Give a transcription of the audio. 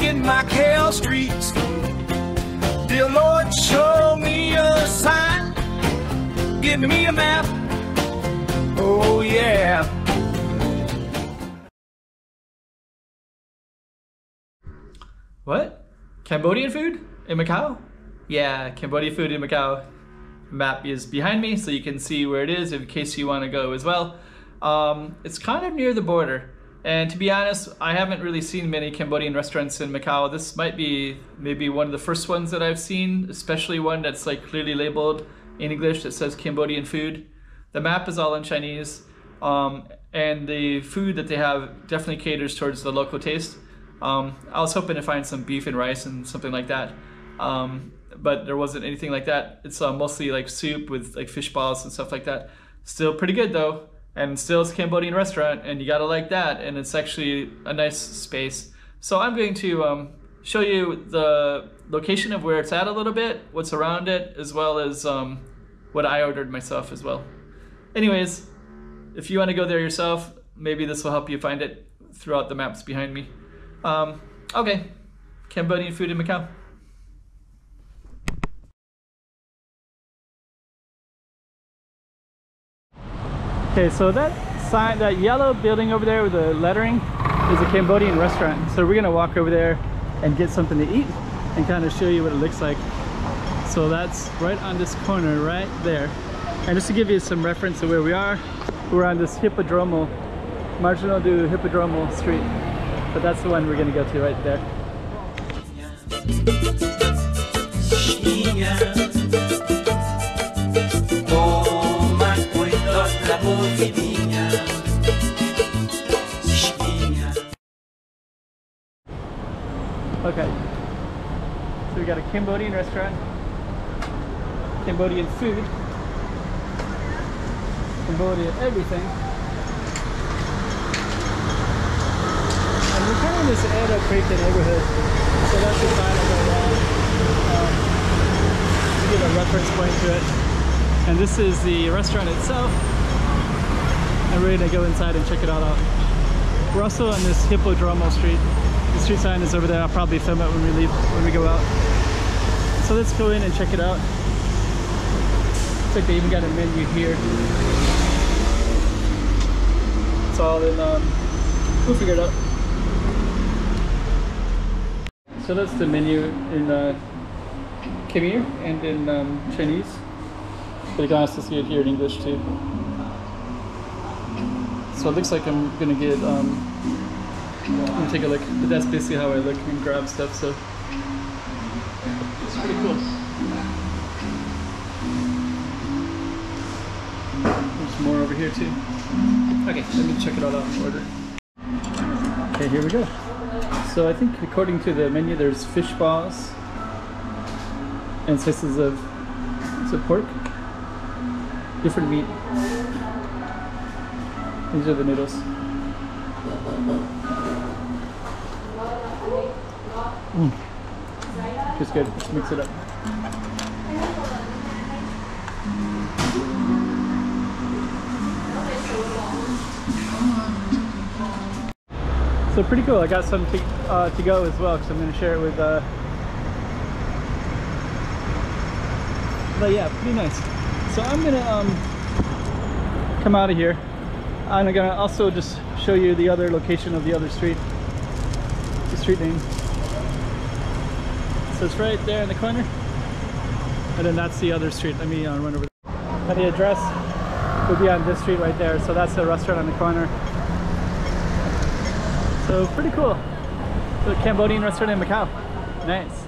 Walking Macau Streets. Dear Lord, show me a sign. Give me a map. Oh yeah. What? Cambodian food in Macau? Yeah, Cambodian food in Macau. Map is behind me so you can see where it is in case you want to go as well. It's kind of near the border, and to be honest, I haven't really seen many Cambodian restaurants in Macau. This might be maybe one of the first ones that I've seen, especially one that's like clearly labeled in English that says Cambodian food. The map is all in Chinese, and the food that they have definitely caters towards the local taste. I was hoping to find some beef and rice and something like that, but there wasn't anything like that. It's mostly like soup with like fish balls and stuff like that. Still pretty good though, and still it's a Cambodian restaurant, and you gotta like that, and it's actually a nice space. So I'm going to show you the location of where it's at a little bit, what's around it, as well as what I ordered myself as well. Anyways, if you want to go there yourself, maybe this will help you find it throughout the maps behind me. Okay, Cambodian food in Macau. Okay, so that sign, that yellow building over there with the lettering is a Cambodian restaurant. So we're gonna walk over there and get something to eat and kind of show you what it looks like. So that's right on this corner right there. And just to give you some reference to where we are, we're on this Hippodromo, Marginal du Hippodromo Street. But that's the one we're gonna go to right there. Okay, so we got a Cambodian restaurant, Cambodian food, Cambodian everything. And we're kind of in this Edo Creek neighborhood, so that's the sign of it all. To give a reference point to it. And this is the restaurant itself, and we're gonna go inside and check it all out. We're also on this Hippodromo Street. The street sign is over there. I'll probably film it when we leave, when we go out. So let's go in and check it out. Looks like they even got a menu here. It's all in, we'll figure it out. So that's the menu in Khmer and in Chinese. But you can also see it here in English too. So it looks like I'm gonna get, let me take a look. But that's basically how I look and grab stuff, so it's pretty cool. There's more over here too. Okay, let me check it all out in order. Okay, here we go. So I think according to the menu, there's fish balls and slices of pork, different meat. These are the noodles. Just good. Let's mix it up. So pretty cool. I got some to go as well, because I'm going to share it with. But yeah, pretty nice. So I'm going to come out of here. And I'm going to also just show you the other location of the other street. The street name. So it's right there in the corner, and then that's the other street. Let me run over there. And the address will be on this street right there. So that's the restaurant on the corner. So pretty cool. So a Cambodian restaurant in Macau. Nice.